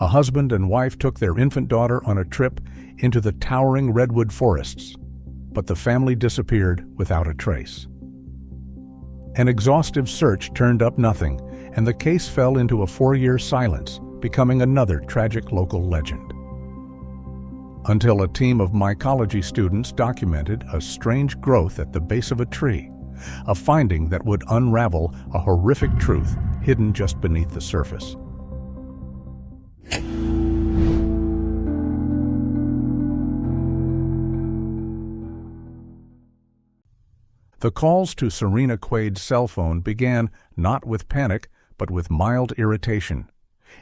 A husband and wife took their infant daughter on a trip into the towering redwood forests, but the family disappeared without a trace. An exhaustive search turned up nothing, and the case fell into a 4-year silence, becoming another tragic local legend. Until a team of mycology students documented a strange growth at the base of a tree, a finding that would unravel a horrific truth hidden just beneath the surface. The calls to Serena Quade's cell phone began not with panic, but with mild irritation.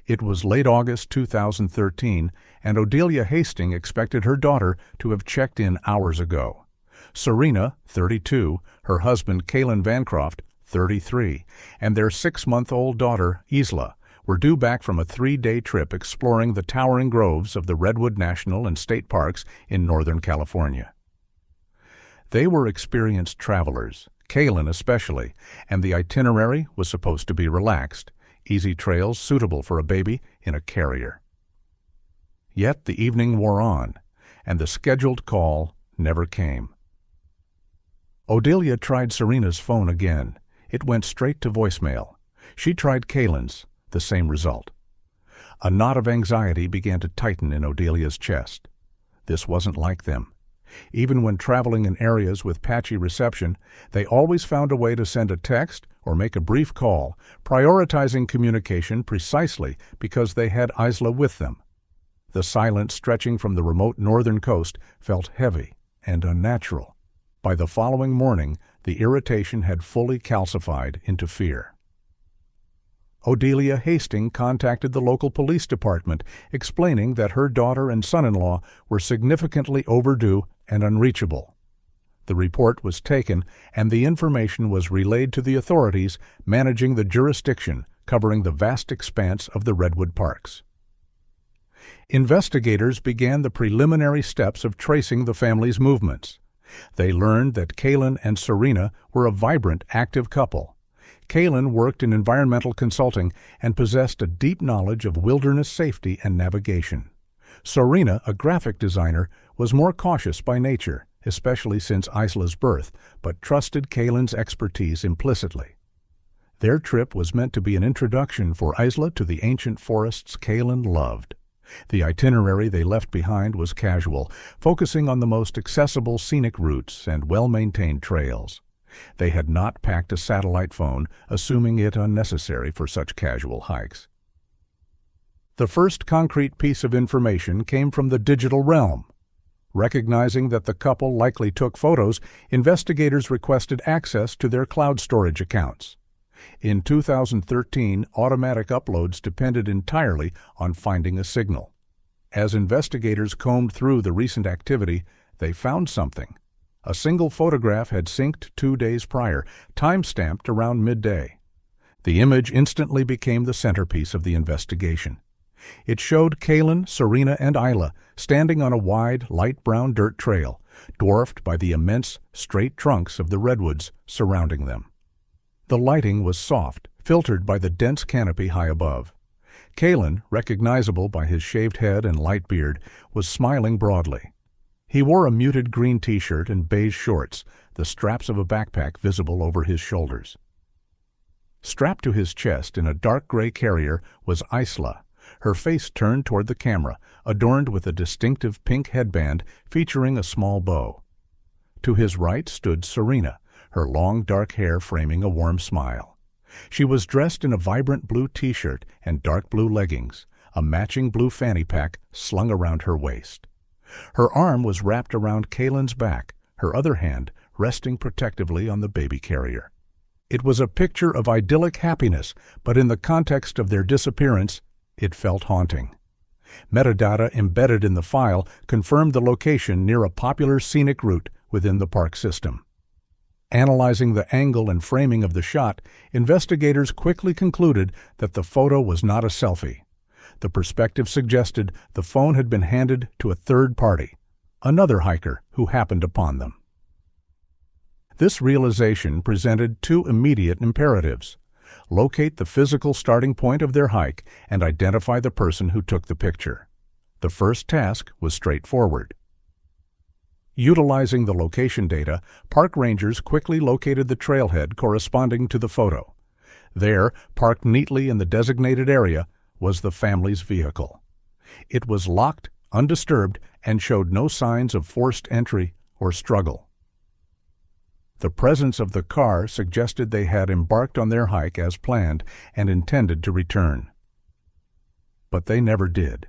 It was late August 2013, and Odelia Hastings expected her daughter to have checked in hours ago. Serena, 32, her husband Kalin Vancroft, 33, and their 6-month-old daughter, Isla, were due back from a 3-day trip exploring the towering groves of the Redwood National and State Parks in Northern California. They were experienced travelers, Kalin especially, and the itinerary was supposed to be relaxed, easy trails suitable for a baby in a carrier. Yet the evening wore on, and the scheduled call never came. Odelia tried Serena's phone again. It went straight to voicemail. She tried Kalin's, the same result. A knot of anxiety began to tighten in Odelia's chest. This wasn't like them. Even when traveling in areas with patchy reception, they always found a way to send a text or make a brief call, prioritizing communication precisely because they had Isla with them. The silence stretching from the remote northern coast felt heavy and unnatural. By the following morning, the irritation had fully calcified into fear. Odelia Hastings contacted the local police department, explaining that her daughter and son-in-law were significantly overdue and unreachable. The report was taken, and the information was relayed to the authorities managing the jurisdiction covering the vast expanse of the Redwood Parks. Investigators began the preliminary steps of tracing the family's movements. They learned that Kalin and Serena were a vibrant, active couple. Kalin worked in environmental consulting and possessed a deep knowledge of wilderness safety and navigation. Serena, a graphic designer, was more cautious by nature, especially since Isla's birth, but trusted Kalin's expertise implicitly. Their trip was meant to be an introduction for Isla to the ancient forests Kalin loved. The itinerary they left behind was casual, focusing on the most accessible scenic routes and well-maintained trails. They had not packed a satellite phone, assuming it unnecessary for such casual hikes. The first concrete piece of information came from the digital realm. Recognizing that the couple likely took photos, investigators requested access to their cloud storage accounts. In 2013, automatic uploads depended entirely on finding a signal. As investigators combed through the recent activity, they found something. A single photograph had synced 2 days prior, time-stamped around midday. The image instantly became the centerpiece of the investigation. It showed Kalin, Serena, and Isla standing on a wide, light brown dirt trail, dwarfed by the immense, straight trunks of the redwoods surrounding them. The lighting was soft, filtered by the dense canopy high above. Kalin, recognizable by his shaved head and light beard, was smiling broadly. He wore a muted green t-shirt and beige shorts, the straps of a backpack visible over his shoulders. Strapped to his chest in a dark gray carrier was Isla, her face turned toward the camera, adorned with a distinctive pink headband featuring a small bow. To his right stood Serena, her long dark hair framing a warm smile. She was dressed in a vibrant blue t-shirt and dark blue leggings, a matching blue fanny pack slung around her waist. Her arm was wrapped around Kalin's back, her other hand resting protectively on the baby carrier. It was a picture of idyllic happiness, but in the context of their disappearance, it felt haunting. Metadata embedded in the file confirmed the location near a popular scenic route within the park system. Analyzing the angle and framing of the shot, investigators quickly concluded that the photo was not a selfie. The perspective suggested the phone had been handed to a third party, another hiker who happened upon them. This realization presented two immediate imperatives. locate the physical starting point of their hike, and identify the person who took the picture. The first task was straightforward. Utilizing the location data, park rangers quickly located the trailhead corresponding to the photo. There, parked neatly in the designated area, was the family's vehicle. It was locked, undisturbed, and showed no signs of forced entry or struggle. The presence of the car suggested they had embarked on their hike as planned and intended to return. But they never did.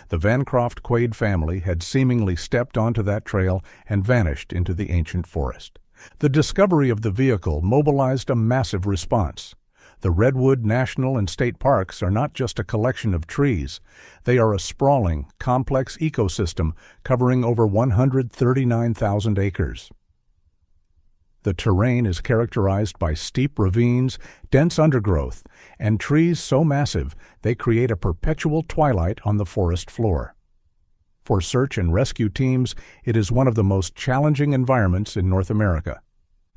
The Vancroft Quaid family had seemingly stepped onto that trail and vanished into the ancient forest. The discovery of the vehicle mobilized a massive response. The Redwood National and State Parks are not just a collection of trees. They are a sprawling, complex ecosystem covering over 139,000 acres. The terrain is characterized by steep ravines, dense undergrowth, and trees so massive they create a perpetual twilight on the forest floor. For search and rescue teams, it is one of the most challenging environments in North America.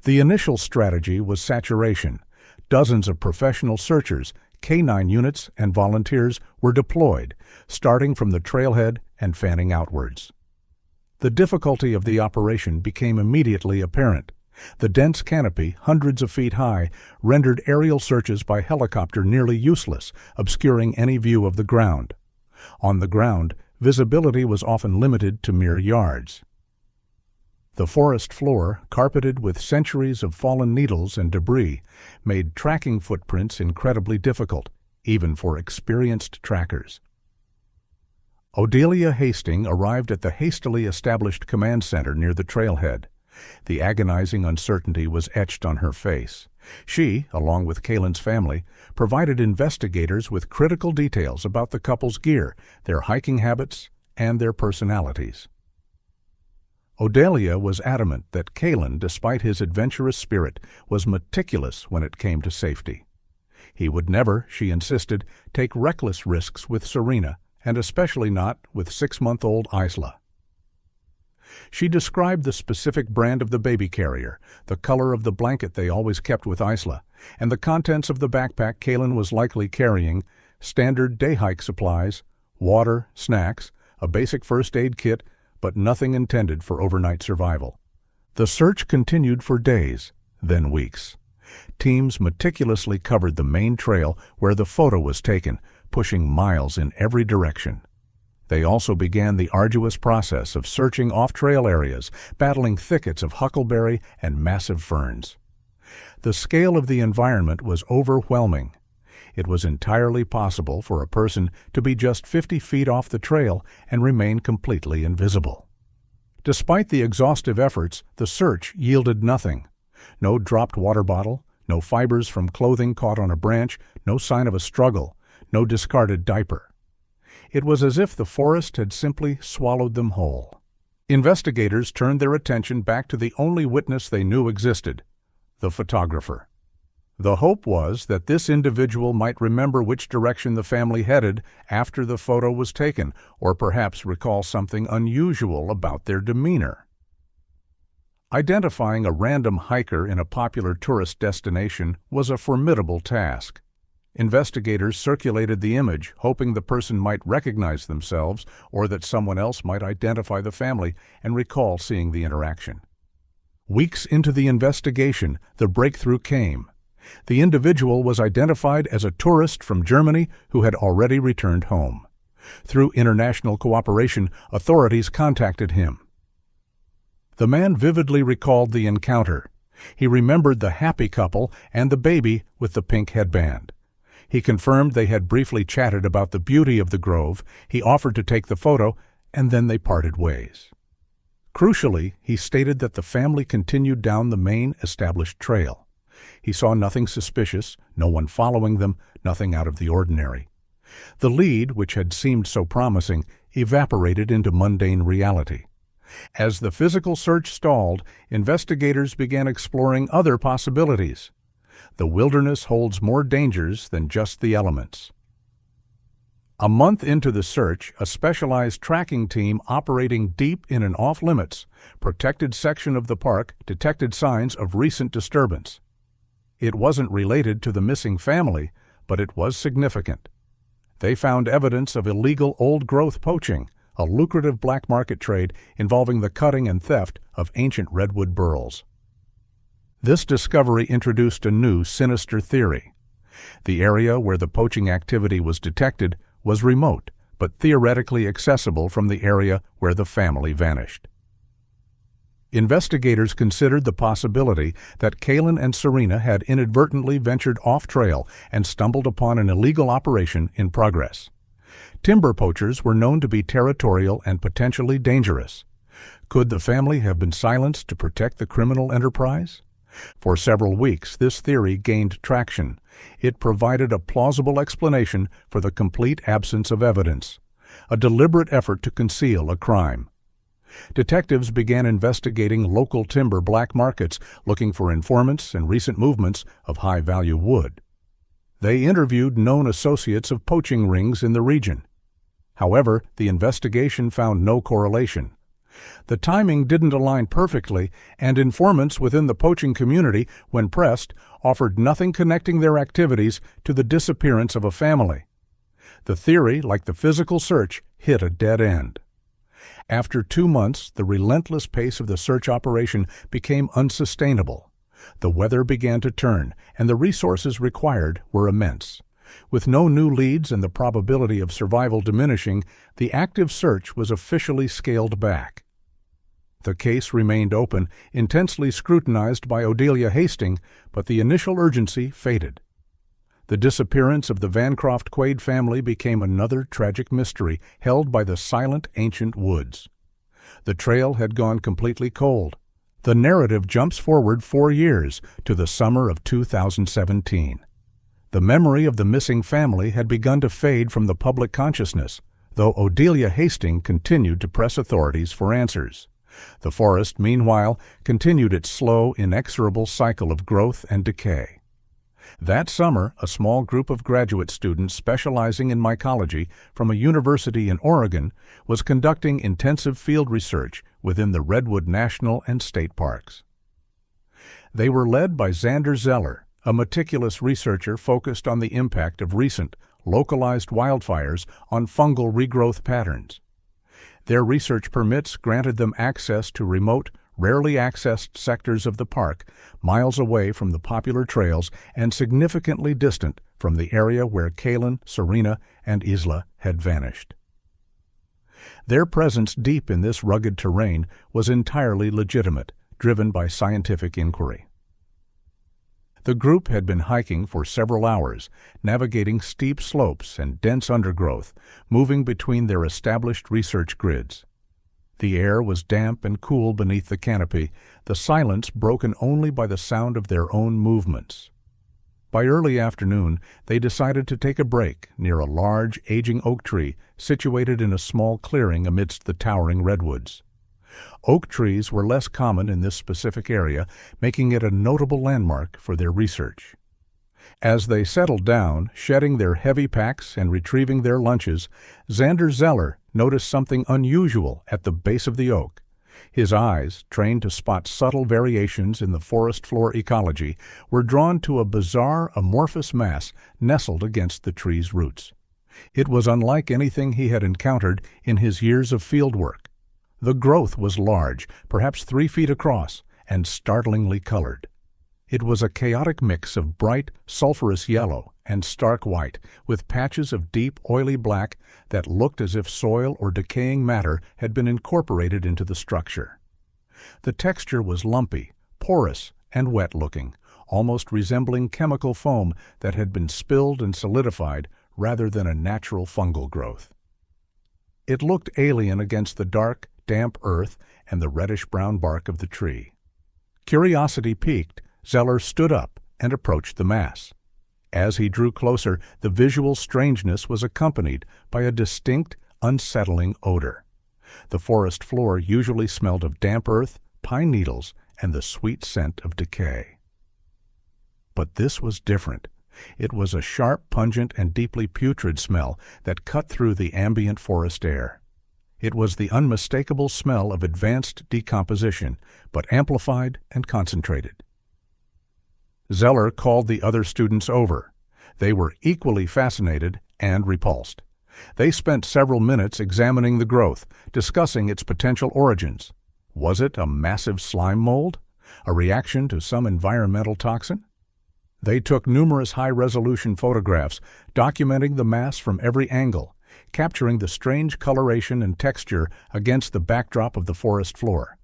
The initial strategy was saturation. Dozens of professional searchers, canine units, and volunteers were deployed, starting from the trailhead and fanning outwards. The difficulty of the operation became immediately apparent. The dense canopy, hundreds of feet high, rendered aerial searches by helicopter nearly useless, obscuring any view of the ground. On the ground, visibility was often limited to mere yards. The forest floor, carpeted with centuries of fallen needles and debris, made tracking footprints incredibly difficult, even for experienced trackers. Odelia Hastings arrived at the hastily established command center near the trailhead. The agonizing uncertainty was etched on her face. She, along with Kalin's family, provided investigators with critical details about the couple's gear, their hiking habits, and their personalities. Odelia was adamant that Kalin, despite his adventurous spirit, was meticulous when it came to safety. He would never, she insisted, take reckless risks with Serena, and especially not with 6-month-old Isla. She described the specific brand of the baby carrier, the color of the blanket they always kept with Isla, and the contents of the backpack Kalin was likely carrying: standard day hike supplies, water, snacks, a basic first aid kit, but nothing intended for overnight survival. The search continued for days, then weeks. Teams meticulously covered the main trail where the photo was taken, pushing miles in every direction. They also began the arduous process of searching off-trail areas, battling thickets of huckleberry and massive ferns. The scale of the environment was overwhelming. It was entirely possible for a person to be just 50 feet off the trail and remain completely invisible. Despite the exhaustive efforts, the search yielded nothing. No dropped water bottle, no fibers from clothing caught on a branch, no sign of a struggle, no discarded diaper. It was as if the forest had simply swallowed them whole. Investigators turned their attention back to the only witness they knew existed: the photographer. The hope was that this individual might remember which direction the family headed after the photo was taken, or perhaps recall something unusual about their demeanor. Identifying a random hiker in a popular tourist destination was a formidable task. Investigators circulated the image, hoping the person might recognize themselves or that someone else might identify the family and recall seeing the interaction. Weeks into the investigation, the breakthrough came. The individual was identified as a tourist from Germany who had already returned home. Through international cooperation, authorities contacted him. The man vividly recalled the encounter. He remembered the happy couple and the baby with the pink headband. He confirmed they had briefly chatted about the beauty of the grove. He offered to take the photo, and then they parted ways. Crucially, he stated that the family continued down the main established trail. He saw nothing suspicious, no one following them, nothing out of the ordinary. The lead, which had seemed so promising, evaporated into mundane reality. As the physical search stalled, investigators began exploring other possibilities. The wilderness holds more dangers than just the elements. A month into the search, a specialized tracking team operating deep in an off-limits, protected section of the park detected signs of recent disturbance. It wasn't related to the missing family, but it was significant. They found evidence of illegal old-growth poaching, a lucrative black market trade involving the cutting and theft of ancient redwood burls. This discovery introduced a new sinister theory. The area where the poaching activity was detected was remote, but theoretically accessible from the area where the family vanished. Investigators considered the possibility that Kalin and Serena had inadvertently ventured off-trail and stumbled upon an illegal operation in progress. Timber poachers were known to be territorial and potentially dangerous. Could the family have been silenced to protect the criminal enterprise? For several weeks, this theory gained traction. It provided a plausible explanation for the complete absence of evidence, a deliberate effort to conceal a crime. Detectives began investigating local timber black markets, looking for informants and recent movements of high-value wood. They interviewed known associates of poaching rings in the region. However, the investigation found no correlation. The timing didn't align perfectly, and informants within the poaching community, when pressed, offered nothing connecting their activities to the disappearance of a family. The theory, like the physical search, hit a dead end. After 2 months, the relentless pace of the search operation became unsustainable. The weather began to turn, and the resources required were immense. With no new leads and the probability of survival diminishing, the active search was officially scaled back. The case remained open, intensely scrutinized by Odelia Hastings, but the initial urgency faded. The disappearance of the Vancroft Quaid family became another tragic mystery held by the silent ancient woods. The trail had gone completely cold. The narrative jumps forward 4 years to the summer of 2017. The memory of the missing family had begun to fade from the public consciousness, though Odelia Hastings continued to press authorities for answers. The forest, meanwhile, continued its slow, inexorable cycle of growth and decay. That summer, a small group of graduate students specializing in mycology from a university in Oregon was conducting intensive field research within the Redwood National and State Parks. They were led by Xander Zeller, a meticulous researcher focused on the impact of recent, localized wildfires on fungal regrowth patterns. Their research permits granted them access to remote, rarely accessed sectors of the park, miles away from the popular trails and significantly distant from the area where Kalin, Serena, and Isla had vanished. Their presence deep in this rugged terrain was entirely legitimate, driven by scientific inquiry. The group had been hiking for several hours, navigating steep slopes and dense undergrowth, moving between their established research grids. The air was damp and cool beneath the canopy, the silence broken only by the sound of their own movements. By early afternoon, they decided to take a break near a large, aging oak tree situated in a small clearing amidst the towering redwoods. Oak trees were less common in this specific area, making it a notable landmark for their research. As they settled down, shedding their heavy packs and retrieving their lunches, Xander Zeller noticed something unusual at the base of the oak. His eyes, trained to spot subtle variations in the forest floor ecology, were drawn to a bizarre, amorphous mass nestled against the tree's roots. It was unlike anything he had encountered in his years of field work. The growth was large, perhaps 3 feet across, and startlingly colored. It was a chaotic mix of bright, sulphurous yellow and stark white, with patches of deep, oily black that looked as if soil or decaying matter had been incorporated into the structure. The texture was lumpy, porous, and wet-looking, almost resembling chemical foam that had been spilled and solidified rather than a natural fungal growth. It looked alien against the dark, damp earth and the reddish-brown bark of the tree. Curiosity piqued, Zeller stood up and approached the mass. As he drew closer, the visual strangeness was accompanied by a distinct, unsettling odor. The forest floor usually smelled of damp earth, pine needles, and the sweet scent of decay. But this was different. It was a sharp, pungent, and deeply putrid smell that cut through the ambient forest air. It was the unmistakable smell of advanced decomposition, but amplified and concentrated. Zeller called the other students over. They were equally fascinated and repulsed. They spent several minutes examining the growth, discussing its potential origins. Was it a massive slime mold? A reaction to some environmental toxin? They took numerous high-resolution photographs, documenting the mass from every angle, capturing the strange coloration and texture against the backdrop of the forest floor.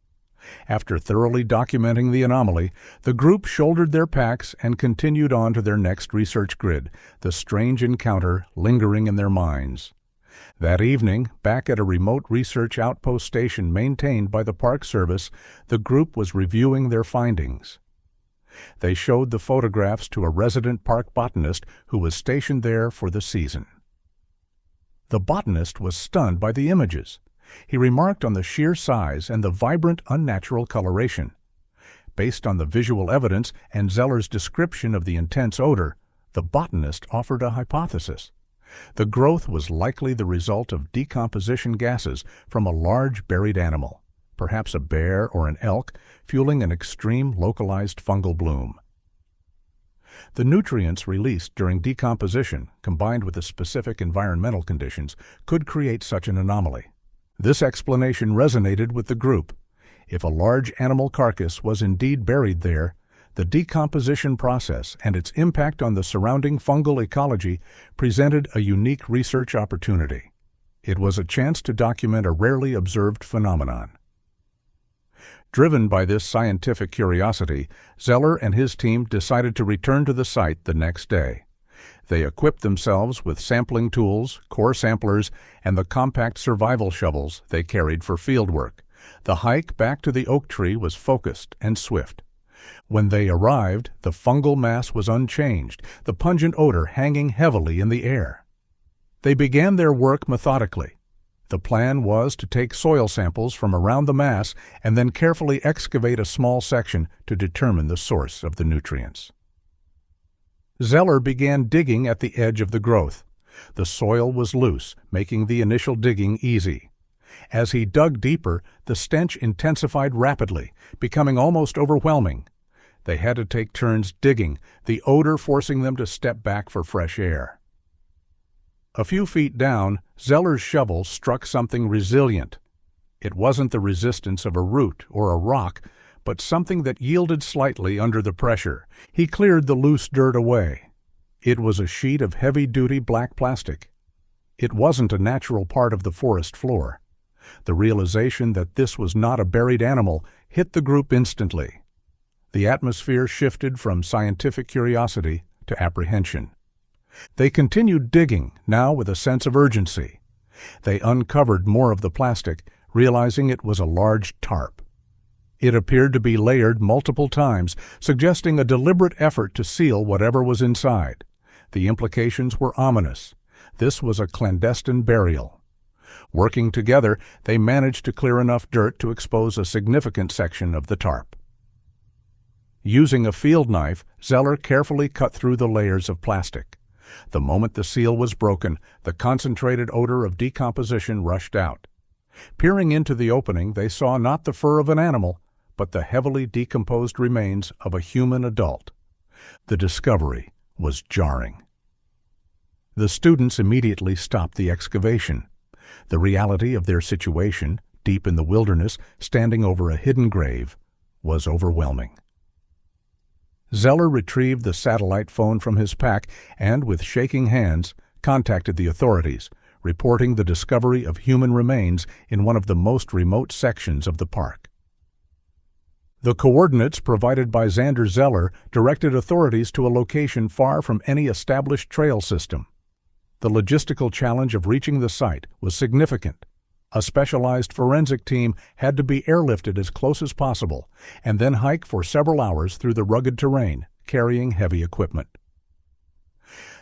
After thoroughly documenting the anomaly, the group shouldered their packs and continued on to their next research grid, the strange encounter lingering in their minds. That evening, back at a remote research outpost station maintained by the Park Service, the group was reviewing their findings. They showed the photographs to a resident park botanist who was stationed there for the season. The botanist was stunned by the images. He remarked on the sheer size and the vibrant, unnatural coloration. Based on the visual evidence and Zeller's description of the intense odor, the botanist offered a hypothesis. The growth was likely the result of decomposition gases from a large buried animal, perhaps a bear or an elk, fueling an extreme localized fungal bloom. The nutrients released during decomposition, combined with the specific environmental conditions, could create such an anomaly. This explanation resonated with the group. If a large animal carcass was indeed buried there, the decomposition process and its impact on the surrounding fungal ecology presented a unique research opportunity. It was a chance to document a rarely observed phenomenon. Driven by this scientific curiosity, Zeller and his team decided to return to the site the next day. They equipped themselves with sampling tools, core samplers, and the compact survival shovels they carried for fieldwork. The hike back to the oak tree was focused and swift. When they arrived, the fungal mass was unchanged, the pungent odor hanging heavily in the air. They began their work methodically. The plan was to take soil samples from around the mass and then carefully excavate a small section to determine the source of the nutrients. Zeller began digging at the edge of the growth. The soil was loose, making the initial digging easy. As he dug deeper, the stench intensified rapidly, becoming almost overwhelming. They had to take turns digging, the odor forcing them to step back for fresh air. A few feet down, Zeller's shovel struck something resilient. It wasn't the resistance of a root or a rock, but something that yielded slightly under the pressure. He cleared the loose dirt away. It was a sheet of heavy-duty black plastic. It wasn't a natural part of the forest floor. The realization that this was not a buried animal hit the group instantly. The atmosphere shifted from scientific curiosity to apprehension. They continued digging, now with a sense of urgency. They uncovered more of the plastic, realizing it was a large tarp. It appeared to be layered multiple times, suggesting a deliberate effort to seal whatever was inside. The implications were ominous. This was a clandestine burial. Working together, they managed to clear enough dirt to expose a significant section of the tarp. Using a field knife, Zeller carefully cut through the layers of plastic. The moment the seal was broken, the concentrated odor of decomposition rushed out. Peering into the opening, they saw not the fur of an animal, but the heavily decomposed remains of a human adult. The discovery was jarring. The students immediately stopped the excavation. The reality of their situation, deep in the wilderness, standing over a hidden grave, was overwhelming. Zeller retrieved the satellite phone from his pack and, with shaking hands, contacted the authorities, reporting the discovery of human remains in one of the most remote sections of the park. The coordinates provided by Xander Zeller directed authorities to a location far from any established trail system. The logistical challenge of reaching the site was significant. A specialized forensic team had to be airlifted as close as possible and then hike for several hours through the rugged terrain, carrying heavy equipment.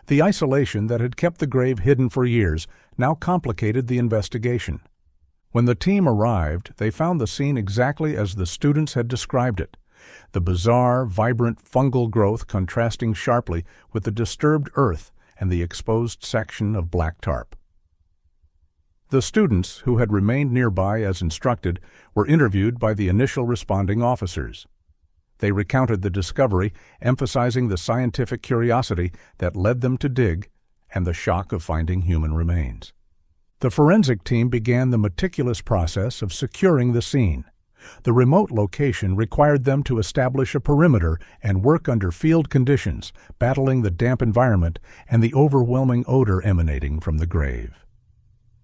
The isolation that had kept the grave hidden for years now complicated the investigation. When the team arrived, they found the scene exactly as the students had described it, the bizarre, vibrant fungal growth contrasting sharply with the disturbed earth and the exposed section of black tarp. The students, who had remained nearby as instructed, were interviewed by the initial responding officers. They recounted the discovery, emphasizing the scientific curiosity that led them to dig and the shock of finding human remains. The forensic team began the meticulous process of securing the scene. The remote location required them to establish a perimeter and work under field conditions, battling the damp environment and the overwhelming odor emanating from the grave.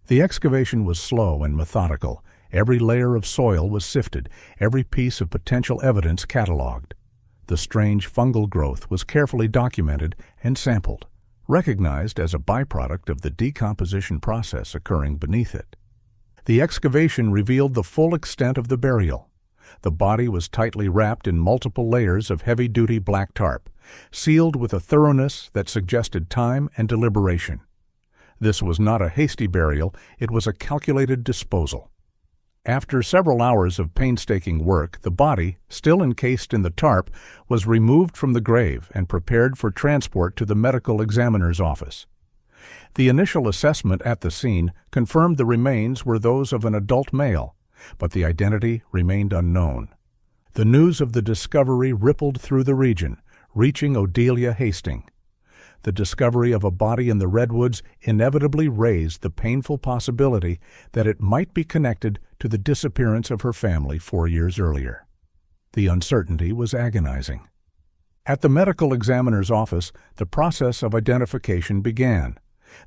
The excavation was slow and methodical. Every layer of soil was sifted, every piece of potential evidence catalogued. The strange fungal growth was carefully documented and sampled, recognized as a byproduct of the decomposition process occurring beneath it. The excavation revealed the full extent of the burial. The body was tightly wrapped in multiple layers of heavy-duty black tarp, sealed with a thoroughness that suggested time and deliberation. This was not a hasty burial, it was a calculated disposal. After several hours of painstaking work, the body, still encased in the tarp, was removed from the grave and prepared for transport to the medical examiner's office. The initial assessment at the scene confirmed the remains were those of an adult male, but the identity remained unknown. The news of the discovery rippled through the region, reaching Odelia Hastings. The discovery of a body in the Redwoods inevitably raised the painful possibility that it might be connected to the disappearance of her family 4 years earlier. The uncertainty was agonizing. At the medical examiner's office, the process of identification began.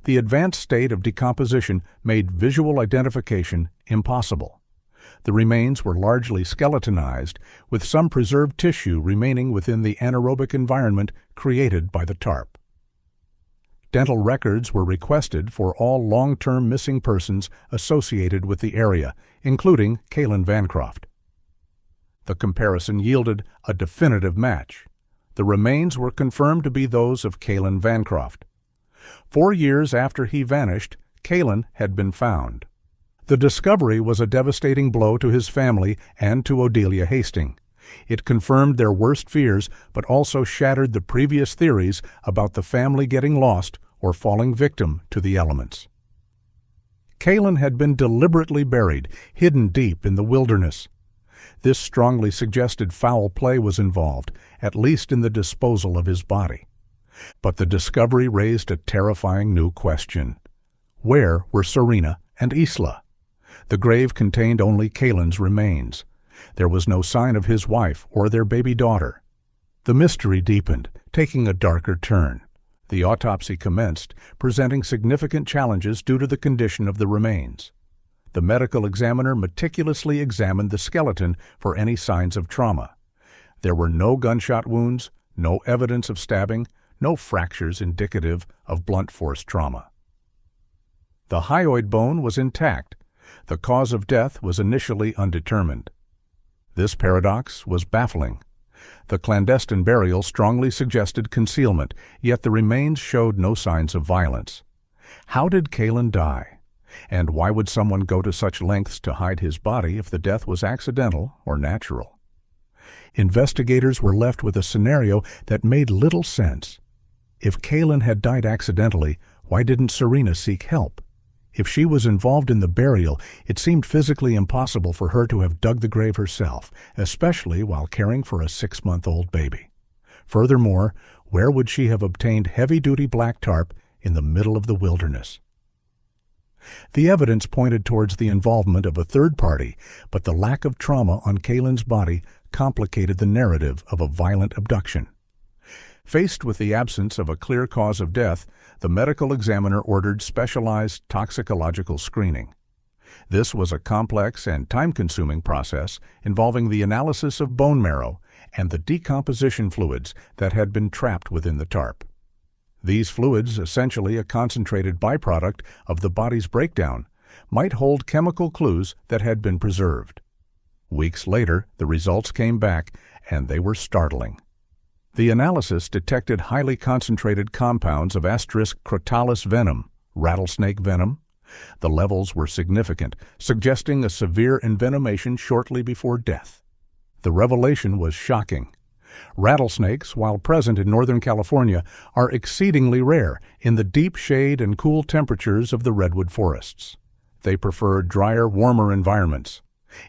The advanced state of decomposition made visual identification impossible. The remains were largely skeletonized, with some preserved tissue remaining within the anaerobic environment created by the tarp. Dental records were requested for all long-term missing persons associated with the area, including Kalin Vancroft. The comparison yielded a definitive match. The remains were confirmed to be those of Kalin Vancroft. 4 years after he vanished, Kalin had been found. The discovery was a devastating blow to his family and to Odelia Hastings. It confirmed their worst fears, but also shattered the previous theories about the family getting lost or falling victim to the elements. Kalin had been deliberately buried, hidden deep in the wilderness. This strongly suggested foul play was involved, at least in the disposal of his body. But the discovery raised a terrifying new question. Where were Serena and Isla? The grave contained only Kalin's remains. There was no sign of his wife or their baby daughter. The mystery deepened, taking a darker turn. The autopsy commenced, presenting significant challenges due to the condition of the remains. The medical examiner meticulously examined the skeleton for any signs of trauma. There were no gunshot wounds, no evidence of stabbing, no fractures indicative of blunt force trauma. The hyoid bone was intact. The cause of death was initially undetermined. This paradox was baffling. The clandestine burial strongly suggested concealment, yet the remains showed no signs of violence. How did Kalin die? And why would someone go to such lengths to hide his body if the death was accidental or natural? Investigators were left with a scenario that made little sense. If Kalin had died accidentally, why didn't Serena seek help? If she was involved in the burial, it seemed physically impossible for her to have dug the grave herself, especially while caring for a 6-month-old baby. Furthermore, where would she have obtained heavy-duty black tarp in the middle of the wilderness? The evidence pointed towards the involvement of a third party, but the lack of trauma on Kalin's body complicated the narrative of a violent abduction. Faced with the absence of a clear cause of death, the medical examiner ordered specialized toxicological screening. This was a complex and time-consuming process involving the analysis of bone marrow and the decomposition fluids that had been trapped within the tarp. These fluids, essentially a concentrated byproduct of the body's breakdown, might hold chemical clues that had been preserved. Weeks later, the results came back, and they were startling. The analysis detected highly concentrated compounds of crotalus venom, rattlesnake venom. The levels were significant, suggesting a severe envenomation shortly before death. The revelation was shocking. Rattlesnakes, while present in Northern California, are exceedingly rare in the deep shade and cool temperatures of the redwood forests. They prefer drier, warmer environments.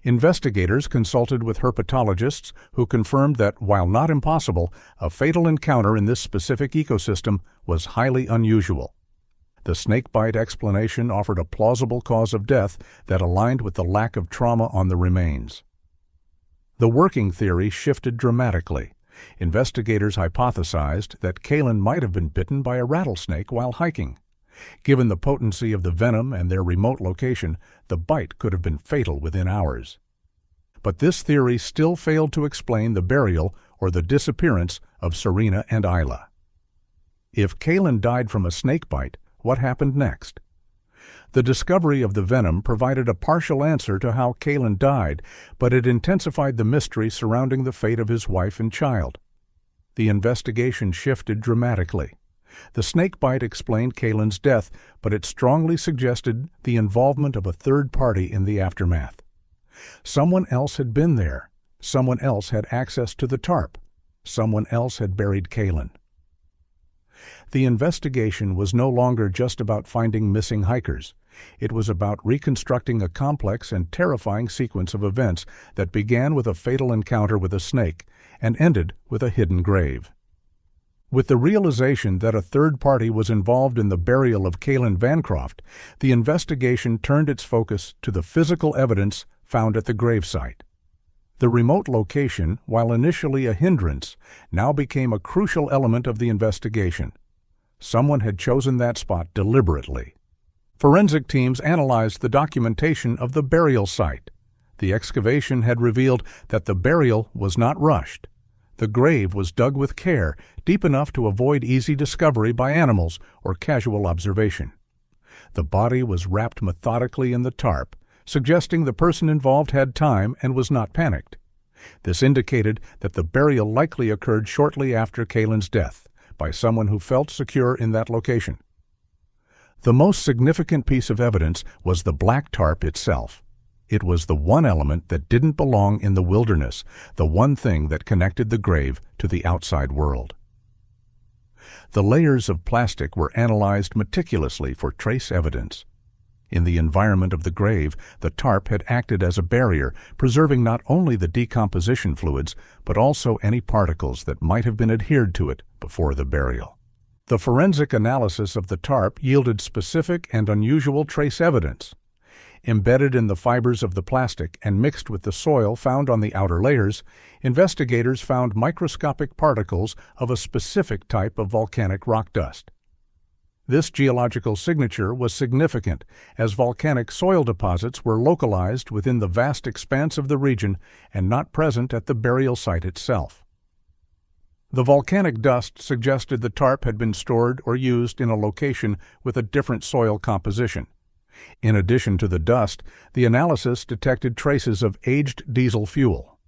Investigators consulted with herpetologists who confirmed that, while not impossible, a fatal encounter in this specific ecosystem was highly unusual. The snakebite explanation offered a plausible cause of death that aligned with the lack of trauma on the remains. The working theory shifted dramatically. Investigators hypothesized that Kalin might have been bitten by a rattlesnake while hiking. Given the potency of the venom and their remote location, the bite could have been fatal within hours. But this theory still failed to explain the burial or the disappearance of Serena and Isla. If Kalin died from a snakebite, what happened next? The discovery of the venom provided a partial answer to how Kalin died, but it intensified the mystery surrounding the fate of his wife and child. The investigation shifted dramatically. The snakebite explained Kalin's death, but it strongly suggested the involvement of a third party in the aftermath. Someone else had been there. Someone else had access to the tarp. Someone else had buried Kalin. The investigation was no longer just about finding missing hikers. It was about reconstructing a complex and terrifying sequence of events that began with a fatal encounter with a snake and ended with a hidden grave. With the realization that a third party was involved in the burial of Kalin Vancroft, the investigation turned its focus to the physical evidence found at the gravesite. The remote location, while initially a hindrance, now became a crucial element of the investigation. Someone had chosen that spot deliberately. Forensic teams analyzed the documentation of the burial site. The excavation had revealed that the burial was not rushed. The grave was dug with care, deep enough to avoid easy discovery by animals or casual observation. The body was wrapped methodically in the tarp, suggesting the person involved had time and was not panicked. This indicated that the burial likely occurred shortly after Kalin's death, by someone who felt secure in that location. The most significant piece of evidence was the black tarp itself. It was the one element that didn't belong in the wilderness, the one thing that connected the grave to the outside world. The layers of plastic were analyzed meticulously for trace evidence. In the environment of the grave, the tarp had acted as a barrier, preserving not only the decomposition fluids, but also any particles that might have been adhered to it before the burial. The forensic analysis of the tarp yielded specific and unusual trace evidence. Embedded in the fibers of the plastic and mixed with the soil found on the outer layers, investigators found microscopic particles of a specific type of volcanic rock dust. This geological signature was significant, as volcanic soil deposits were localized within the vast expanse of the region and not present at the burial site itself. The volcanic dust suggested the tarp had been stored or used in a location with a different soil composition. In addition to the dust, the analysis detected traces of aged diesel fuel.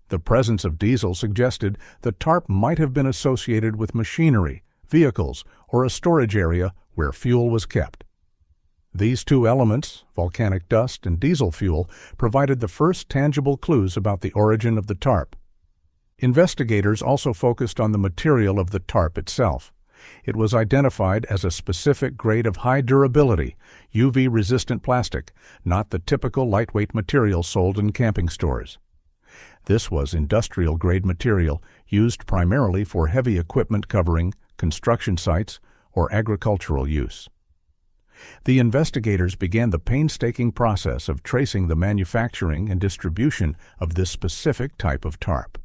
The presence of diesel suggested the tarp might have been associated with machinery, vehicles, or a storage area where fuel was kept. These two elements, volcanic dust and diesel fuel, provided the first tangible clues about the origin of the tarp. Investigators also focused on the material of the tarp itself. It was identified as a specific grade of high durability, UV-resistant plastic, not the typical lightweight material sold in camping stores. This was industrial-grade material used primarily for heavy equipment covering construction sites or agricultural use. The investigators began the painstaking process of tracing the manufacturing and distribution of this specific type of tarp.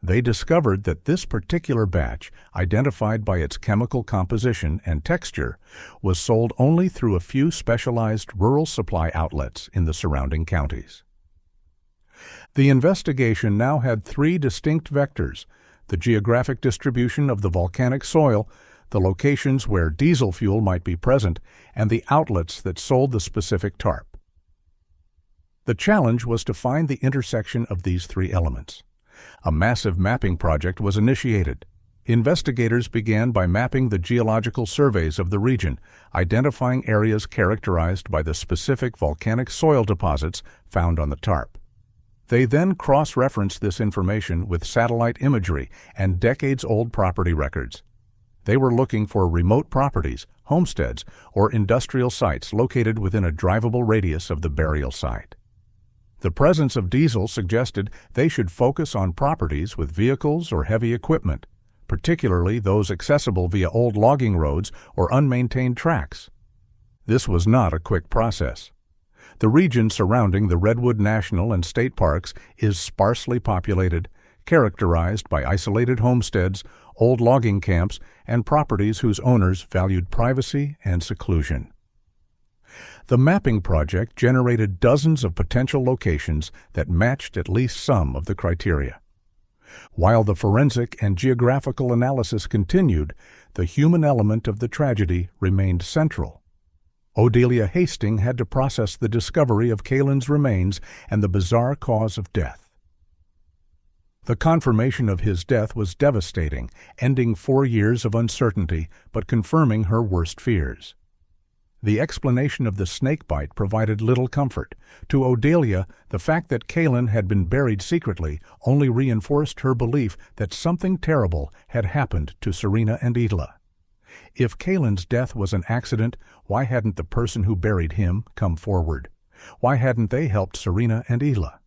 They discovered that this particular batch, identified by its chemical composition and texture, was sold only through a few specialized rural supply outlets in the surrounding counties. The investigation now had three distinct vectors: the geographic distribution of the volcanic soil, the locations where diesel fuel might be present, and the outlets that sold the specific tarp. The challenge was to find the intersection of these three elements. A massive mapping project was initiated. Investigators began by mapping the geological surveys of the region, identifying areas characterized by the specific volcanic soil deposits found on the tarp. They then cross-referenced this information with satellite imagery and decades-old property records. They were looking for remote properties, homesteads, or industrial sites located within a drivable radius of the burial site. The presence of diesel suggested they should focus on properties with vehicles or heavy equipment, particularly those accessible via old logging roads or unmaintained tracks. This was not a quick process. The region surrounding the Redwood National and State Parks is sparsely populated, characterized by isolated homesteads, old logging camps, and properties whose owners valued privacy and seclusion. The mapping project generated dozens of potential locations that matched at least some of the criteria. While the forensic and geographical analysis continued, the human element of the tragedy remained central. Odelia Hastings had to process the discovery of Kalin's remains and the bizarre cause of death. The confirmation of his death was devastating, ending 4 years of uncertainty but confirming her worst fears. The explanation of the snakebite provided little comfort. To Odelia, the fact that Kalin had been buried secretly only reinforced her belief that something terrible had happened to Serena and Isla. If Kalin's death was an accident, why hadn't the person who buried him come forward? Why hadn't they helped Serena and Isla?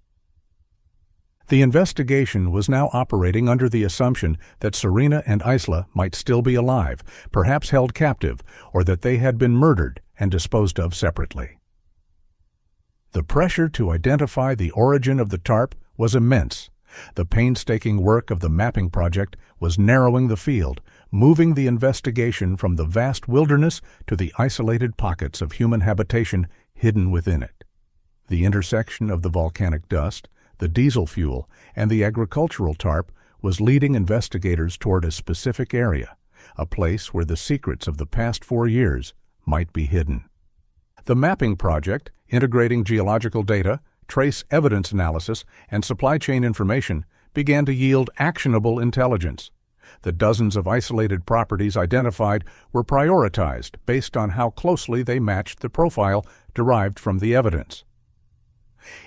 The investigation was now operating under the assumption that Serena and Isla might still be alive, perhaps held captive, or that they had been murdered and disposed of separately. The pressure to identify the origin of the tarp was immense. The painstaking work of the mapping project was narrowing the field, moving the investigation from the vast wilderness to the isolated pockets of human habitation hidden within it. The intersection of the volcanic dust, the diesel fuel, and the agricultural tarp was leading investigators toward a specific area, a place where the secrets of the past 4 years might be hidden. The mapping project, integrating geological data, trace evidence analysis, and supply chain information, began to yield actionable intelligence. The dozens of isolated properties identified were prioritized based on how closely they matched the profile derived from the evidence.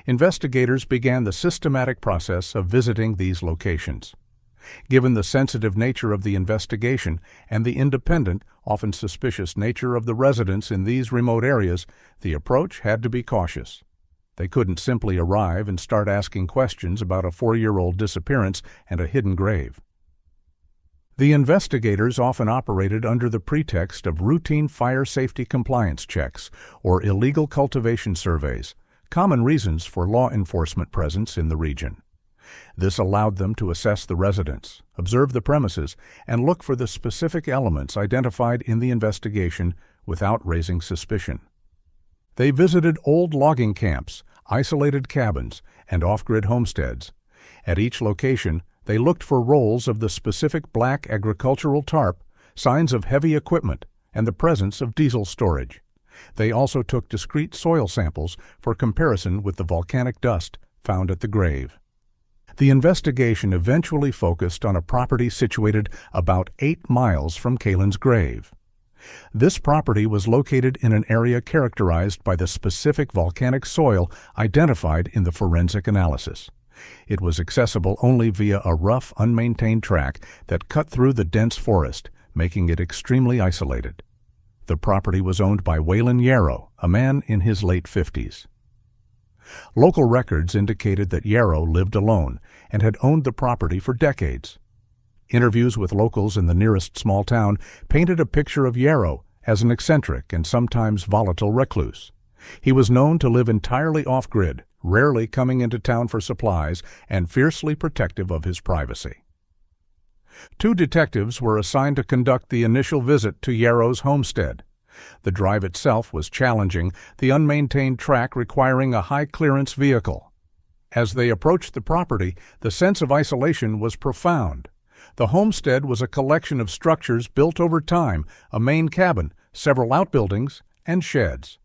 Investigators began the systematic process of visiting these locations. Given the sensitive nature of the investigation and the independent, often suspicious nature of the residents in these remote areas, the approach had to be cautious. They couldn't simply arrive and start asking questions about a 4-year-old disappearance and a hidden grave. The investigators often operated under the pretext of routine fire safety compliance checks or illegal cultivation surveys, common reasons for law enforcement presence in the region. This allowed them to assess the residents, observe the premises, and look for the specific elements identified in the investigation without raising suspicion. They visited old logging camps, isolated cabins, and off-grid homesteads. At each location, they looked for rolls of the specific black agricultural tarp, signs of heavy equipment, and the presence of diesel storage. They also took discrete soil samples for comparison with the volcanic dust found at the grave. The investigation eventually focused on a property situated about 8 miles from Kalin's grave. This property was located in an area characterized by the specific volcanic soil identified in the forensic analysis. It was accessible only via a rough, unmaintained track that cut through the dense forest, making it extremely isolated. The property was owned by Waylon Yarrow, a man in his late 50s. Local records indicated that Yarrow lived alone and had owned the property for decades. Interviews with locals in the nearest small town painted a picture of Yarrow as an eccentric and sometimes volatile recluse. He was known to live entirely off-grid, rarely coming into town for supplies, and fiercely protective of his privacy. 2 detectives were assigned to conduct the initial visit to Yarrow's homestead. The drive itself was challenging, the unmaintained track requiring a high-clearance vehicle. As they approached the property, the sense of isolation was profound. The homestead was a collection of structures built over time, a main cabin, several outbuildings, and sheds.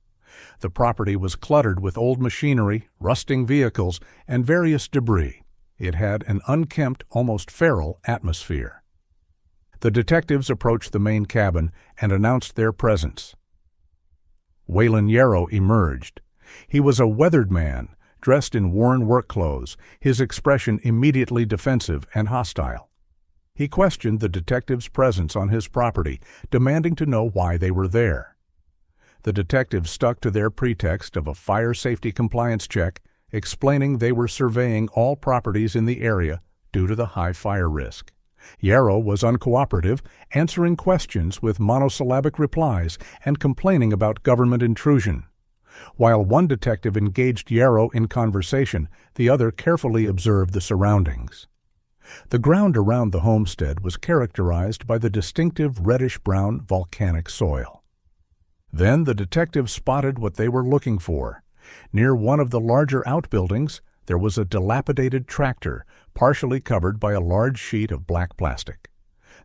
The property was cluttered with old machinery, rusting vehicles, and various debris. It had an unkempt, almost feral atmosphere. The detectives approached the main cabin and announced their presence. Waylon Yarrow emerged. He was a weathered man, dressed in worn work clothes, his expression immediately defensive and hostile. He questioned the detectives' presence on his property, demanding to know why they were there. The detectives stuck to their pretext of a fire safety compliance check explaining they were surveying all properties in the area due to the high fire risk. Yarrow was uncooperative, answering questions with monosyllabic replies and complaining about government intrusion. While one detective engaged Yarrow in conversation, the other carefully observed the surroundings. The ground around the homestead was characterized by the distinctive reddish-brown volcanic soil. Then the detective spotted what they were looking for. Near one of the larger outbuildings, there was a dilapidated tractor, partially covered by a large sheet of black plastic.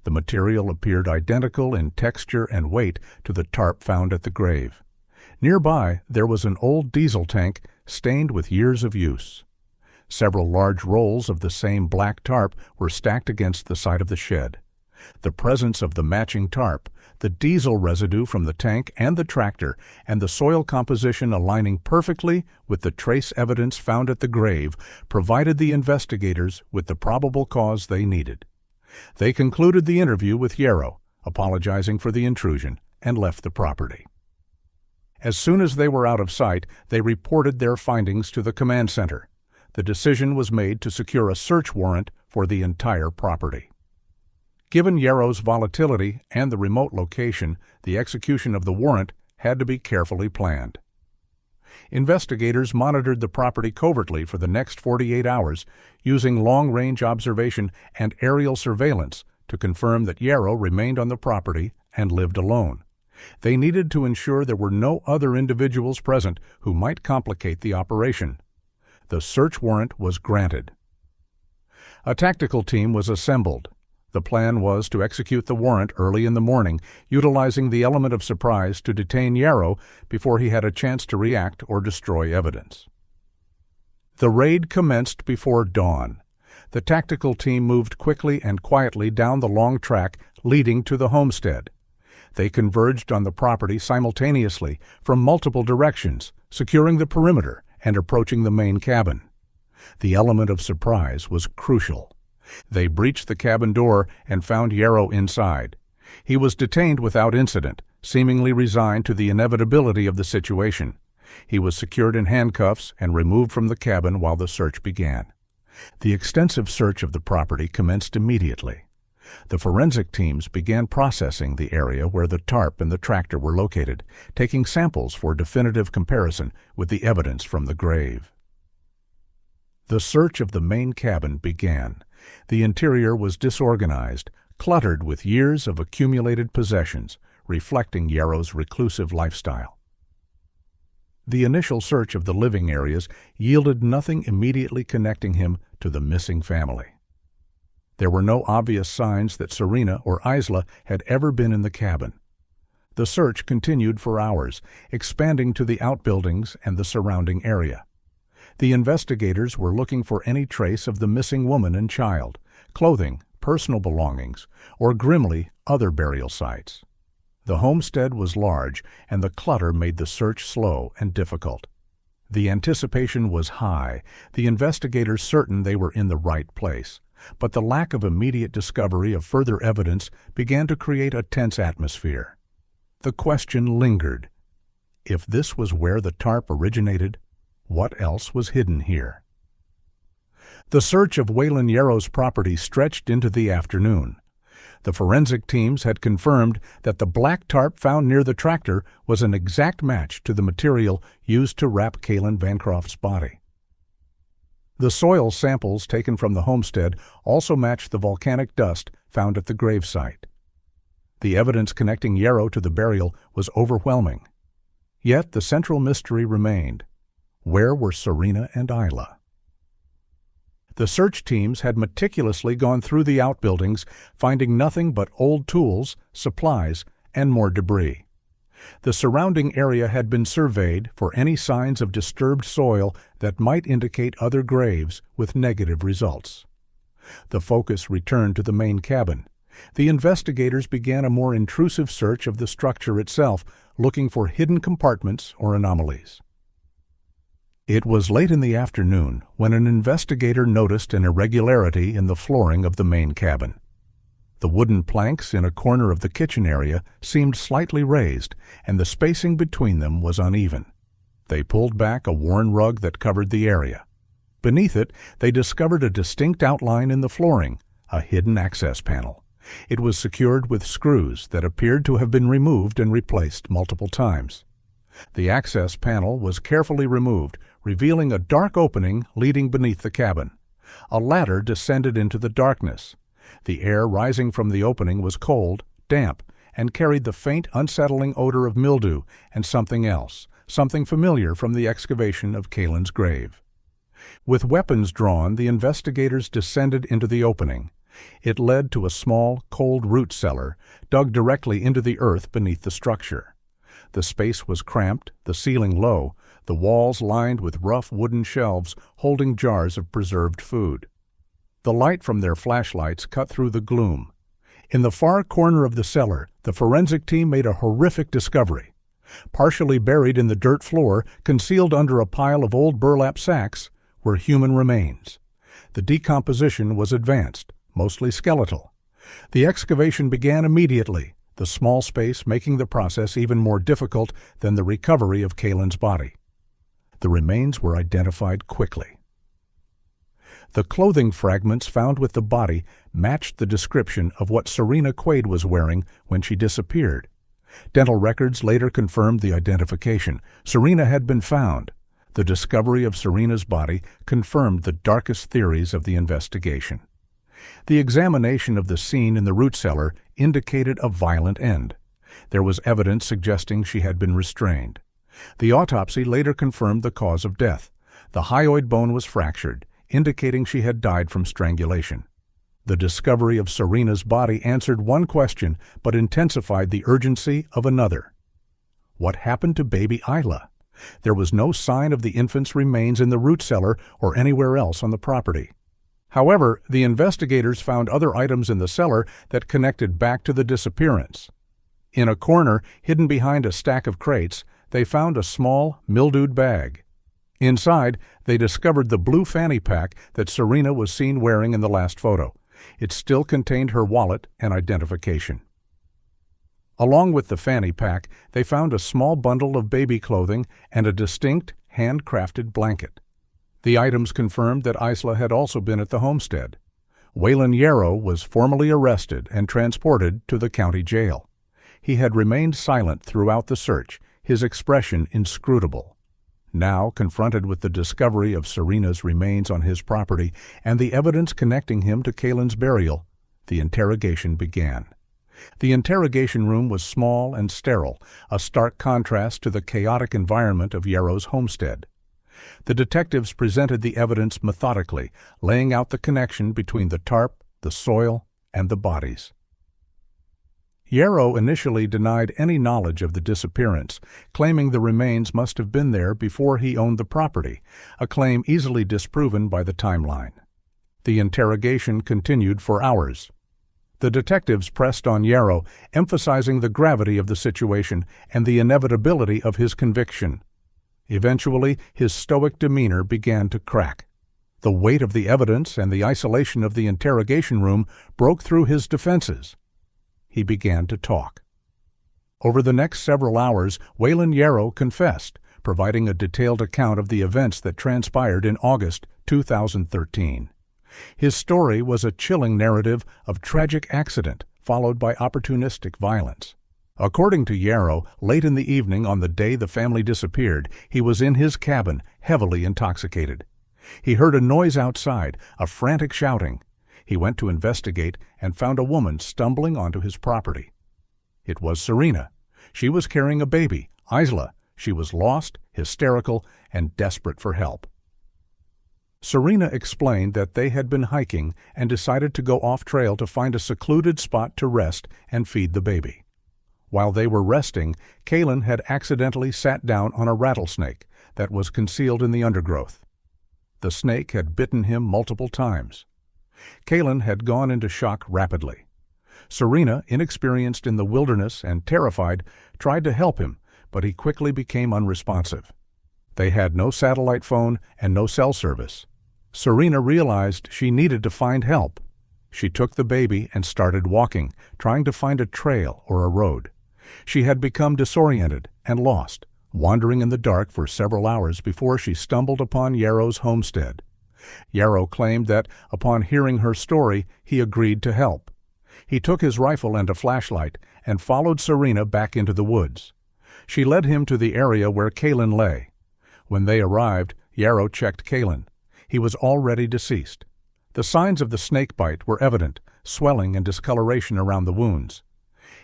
The material appeared identical in texture and weight to the tarp found at the grave. Nearby, there was an old diesel tank stained with years of use. Several large rolls of the same black tarp were stacked against the side of the shed. The presence of the matching tarp, the diesel residue from the tank and the tractor, and the soil composition aligning perfectly with the trace evidence found at the grave provided the investigators with the probable cause they needed. They concluded the interview with Yarrow, apologizing for the intrusion, and left the property. As soon as they were out of sight, they reported their findings to the command center. The decision was made to secure a search warrant for the entire property. Given Yarrow's volatility and the remote location, the execution of the warrant had to be carefully planned. Investigators monitored the property covertly for the next 48 hours, using long-range observation and aerial surveillance to confirm that Yarrow remained on the property and lived alone. They needed to ensure there were no other individuals present who might complicate the operation. The search warrant was granted. A tactical team was assembled. The plan was to execute the warrant early in the morning, utilizing the element of surprise to detain Yarrow before he had a chance to react or destroy evidence. The raid commenced before dawn. The tactical team moved quickly and quietly down the long track leading to the homestead. They converged on the property simultaneously from multiple directions, securing the perimeter and approaching the main cabin. The element of surprise was crucial. They breached the cabin door and found Yarrow inside. He was detained without incident, seemingly resigned to the inevitability of the situation. He was secured in handcuffs and removed from the cabin while the search began. The extensive search of the property commenced immediately. The forensic teams began processing the area where the tarp and the tractor were located, taking samples for definitive comparison with the evidence from the grave. The search of the main cabin began. The interior was disorganized, cluttered with years of accumulated possessions, reflecting Yarrow's reclusive lifestyle. The initial search of the living areas yielded nothing immediately connecting him to the missing family. There were no obvious signs that Serena or Isla had ever been in the cabin. The search continued for hours, expanding to the outbuildings and the surrounding area. The investigators were looking for any trace of the missing woman and child, clothing, personal belongings, or grimly other burial sites. The homestead was large, and the clutter made the search slow and difficult. The anticipation was high, the investigators certain they were in the right place. But the lack of immediate discovery of further evidence began to create a tense atmosphere. The question lingered. If this was where the tarp originated, what else was hidden here? The search of Waylon Yarrow's property stretched into the afternoon. The forensic teams had confirmed that the black tarp found near the tractor was an exact match to the material used to wrap Kalin Vancroft's body. The soil samples taken from the homestead also matched the volcanic dust found at the gravesite. The evidence connecting Yarrow to the burial was overwhelming. Yet the central mystery remained. Where were Serena and Isla? The search teams had meticulously gone through the outbuildings, finding nothing but old tools, supplies, and more debris. The surrounding area had been surveyed for any signs of disturbed soil that might indicate other graves, with negative results. The focus returned to the main cabin. The investigators began a more intrusive search of the structure itself, looking for hidden compartments or anomalies. It was late in the afternoon when an investigator noticed an irregularity in the flooring of the main cabin. The wooden planks in a corner of the kitchen area seemed slightly raised, and the spacing between them was uneven. They pulled back a worn rug that covered the area. Beneath it, they discovered a distinct outline in the flooring, a hidden access panel. It was secured with screws that appeared to have been removed and replaced multiple times. The access panel was carefully removed, revealing a dark opening leading beneath the cabin. A ladder descended into the darkness. The air rising from the opening was cold, damp, and carried the faint, unsettling odor of mildew and something else, something familiar from the excavation of Kalin's grave. With weapons drawn, the investigators descended into the opening. It led to a small, cold root cellar, dug directly into the earth beneath the structure. The space was cramped, the ceiling low, the walls lined with rough wooden shelves holding jars of preserved food. The light from their flashlights cut through the gloom. In the far corner of the cellar, the forensic team made a horrific discovery. Partially buried in the dirt floor, concealed under a pile of old burlap sacks, were human remains. The decomposition was advanced, mostly skeletal. The excavation began immediately, the small space making the process even more difficult than the recovery of Kalin's body. The remains were identified quickly. The clothing fragments found with the body matched the description of what Serena Quaid was wearing when she disappeared. Dental records later confirmed the identification. Serena had been found. The discovery of Serena's body confirmed the darkest theories of the investigation. The examination of the scene in the root cellar indicated a violent end. There was evidence suggesting she had been restrained. The autopsy later confirmed the cause of death. The hyoid bone was fractured, indicating she had died from strangulation. The discovery of Serena's body answered one question but intensified the urgency of another. What happened to baby Isla? There was no sign of the infant's remains in the root cellar or anywhere else on the property. However, the investigators found other items in the cellar that connected back to the disappearance. In a corner, hidden behind a stack of crates, they found a small, mildewed bag. Inside, they discovered the blue fanny pack that Serena was seen wearing in the last photo. It still contained her wallet and identification. Along with the fanny pack, they found a small bundle of baby clothing and a distinct, handcrafted blanket. The items confirmed that Isla had also been at the homestead. Waylon Yarrow was formally arrested and transported to the county jail. He had remained silent throughout the search, his expression inscrutable. Now, confronted with the discovery of Serena's remains on his property and the evidence connecting him to Kalin's burial, the interrogation began. The interrogation room was small and sterile, a stark contrast to the chaotic environment of Yarrow's homestead. The detectives presented the evidence methodically, laying out the connection between the tarp, the soil, and the bodies. Yarrow initially denied any knowledge of the disappearance, claiming the remains must have been there before he owned the property, a claim easily disproven by the timeline. The interrogation continued for hours. The detectives pressed on Yarrow, emphasizing the gravity of the situation and the inevitability of his conviction. Eventually, his stoic demeanor began to crack. The weight of the evidence and the isolation of the interrogation room broke through his defenses. He began to talk. Over the next several hours, Waylon Yarrow confessed, providing a detailed account of the events that transpired in August 2013. His story was a chilling narrative of tragic accident followed by opportunistic violence. According to Yarrow, late in the evening on the day the family disappeared, he was in his cabin, heavily intoxicated. He heard a noise outside, a frantic shouting. He went to investigate and found a woman stumbling onto his property. It was Serena. She was carrying a baby, Isla. She was lost, hysterical, and desperate for help. Serena explained that they had been hiking and decided to go off-trail to find a secluded spot to rest and feed the baby. While they were resting, Kalin had accidentally sat down on a rattlesnake that was concealed in the undergrowth. The snake had bitten him multiple times. Kalin had gone into shock rapidly. Serena, inexperienced in the wilderness and terrified, tried to help him, but he quickly became unresponsive. They had no satellite phone and no cell service. Serena realized she needed to find help. She took the baby and started walking, trying to find a trail or a road. She had become disoriented and lost, wandering in the dark for several hours before she stumbled upon Yarrow's homestead. Yarrow claimed that, upon hearing her story, he agreed to help. He took his rifle and a flashlight and followed Serena back into the woods. She led him to the area where Kalin lay. When they arrived, Yarrow checked Kalin. He was already deceased. The signs of the snake bite were evident, swelling and discoloration around the wounds.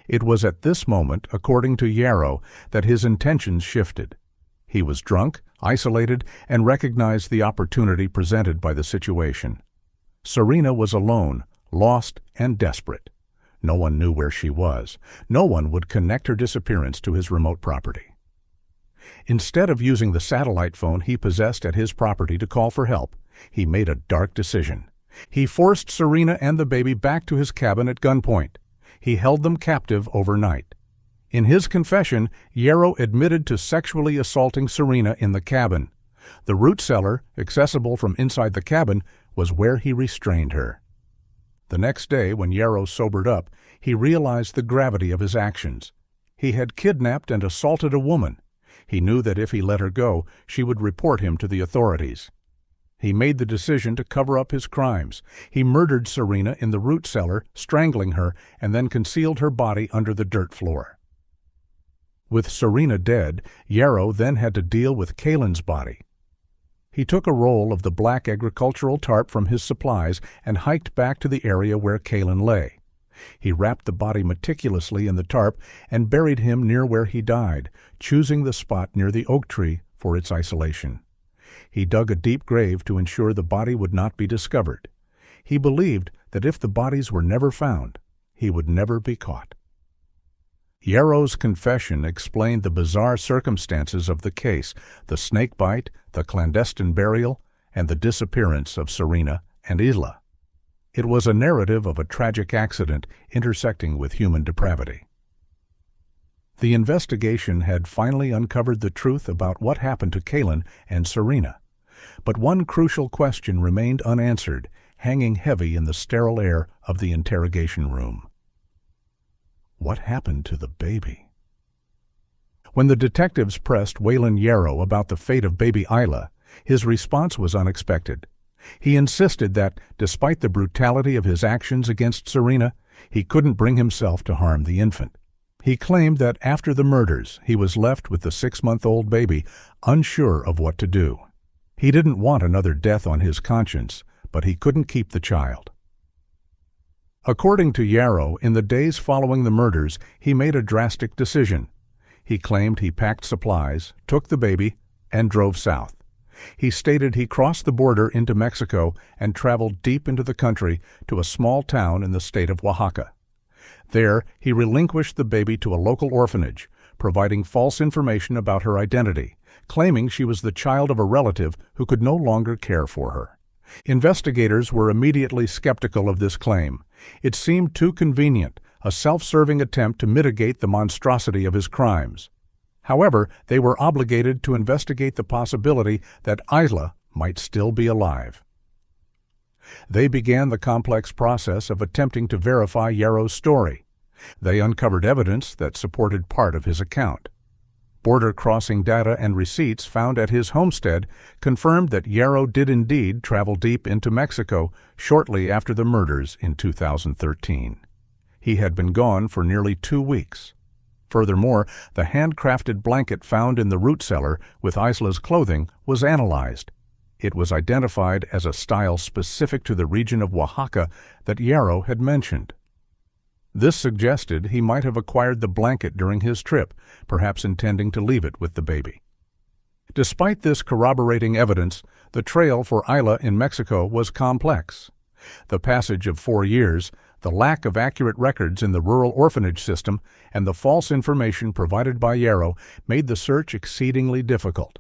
It was at this moment, according to Yarrow, that his intentions shifted. He was drunk, isolated, and recognized the opportunity presented by the situation. Serena was alone, lost, and desperate. No one knew where she was. No one would connect her disappearance to his remote property. Instead of using the satellite phone he possessed at his property to call for help, he made a dark decision. He forced Serena and the baby back to his cabin at gunpoint. He held them captive overnight. In his confession, Yarrow admitted to sexually assaulting Serena in the cabin. The root cellar, accessible from inside the cabin, was where he restrained her. The next day, when Yarrow sobered up, he realized the gravity of his actions. He had kidnapped and assaulted a woman. He knew that if he let her go, she would report him to the authorities. He made the decision to cover up his crimes. He murdered Serena in the root cellar, strangling her, and then concealed her body under the dirt floor. With Serena dead, Yarrow then had to deal with Kalin's body. He took a roll of the black agricultural tarp from his supplies and hiked back to the area where Kalin lay. He wrapped the body meticulously in the tarp and buried him near where he died, choosing the spot near the oak tree for its isolation. He dug a deep grave to ensure the body would not be discovered. He believed that if the bodies were never found, he would never be caught. Yarrow's confession explained the bizarre circumstances of the case, the snake bite, the clandestine burial, and the disappearance of Serena and Isla. It was a narrative of a tragic accident intersecting with human depravity. The investigation had finally uncovered the truth about what happened to Kalin and Serena. But one crucial question remained unanswered, hanging heavy in the sterile air of the interrogation room. What happened to the baby? When the detectives pressed Waylon Yarrow about the fate of baby Isla, his response was unexpected. He insisted that, despite the brutality of his actions against Serena, he couldn't bring himself to harm the infant. He claimed that after the murders, he was left with the 6-month-old baby, unsure of what to do. He didn't want another death on his conscience, but he couldn't keep the child. According to Yarrow, in the days following the murders, he made a drastic decision. He claimed he packed supplies, took the baby, and drove south. He stated he crossed the border into Mexico and traveled deep into the country to a small town in the state of Oaxaca. There, he relinquished the baby to a local orphanage, providing false information about her identity, claiming she was the child of a relative who could no longer care for her. Investigators were immediately skeptical of this claim. It seemed too convenient, a self-serving attempt to mitigate the monstrosity of his crimes. However, they were obligated to investigate the possibility that Isla might still be alive. They began the complex process of attempting to verify Yarrow's story. They uncovered evidence that supported part of his account. Border crossing data and receipts found at his homestead confirmed that Yarrow did indeed travel deep into Mexico shortly after the murders in 2013. He had been gone for nearly 2 weeks. Furthermore, the handcrafted blanket found in the root cellar with Isla's clothing was analyzed. It was identified as a style specific to the region of Oaxaca that Yarrow had mentioned. This suggested he might have acquired the blanket during his trip, perhaps intending to leave it with the baby. Despite this corroborating evidence, the trail for Isla in Mexico was complex. The passage of 4 years, the lack of accurate records in the rural orphanage system, and the false information provided by Yarrow made the search exceedingly difficult.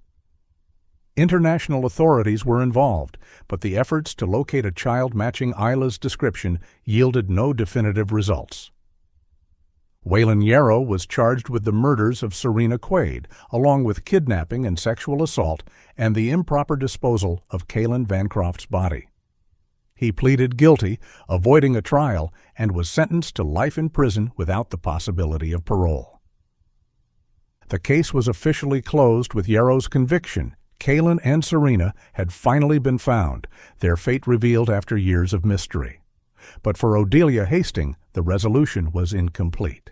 International authorities were involved, but the efforts to locate a child matching Isla's description yielded no definitive results. Waylon Yarrow was charged with the murders of Serena Quaid, along with kidnapping and sexual assault, and the improper disposal of Kalin Vancroft's body. He pleaded guilty, avoiding a trial, and was sentenced to life in prison without the possibility of parole. The case was officially closed with Yarrow's conviction. Kalin and Serena had finally been found, their fate revealed after years of mystery. But for Odelia Hastings, the resolution was incomplete.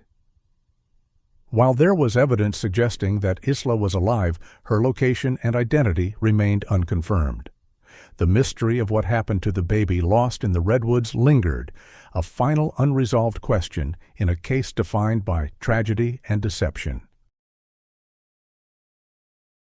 While there was evidence suggesting that Isla was alive, her location and identity remained unconfirmed. The mystery of what happened to the baby lost in the Redwoods lingered, a final unresolved question in a case defined by tragedy and deception.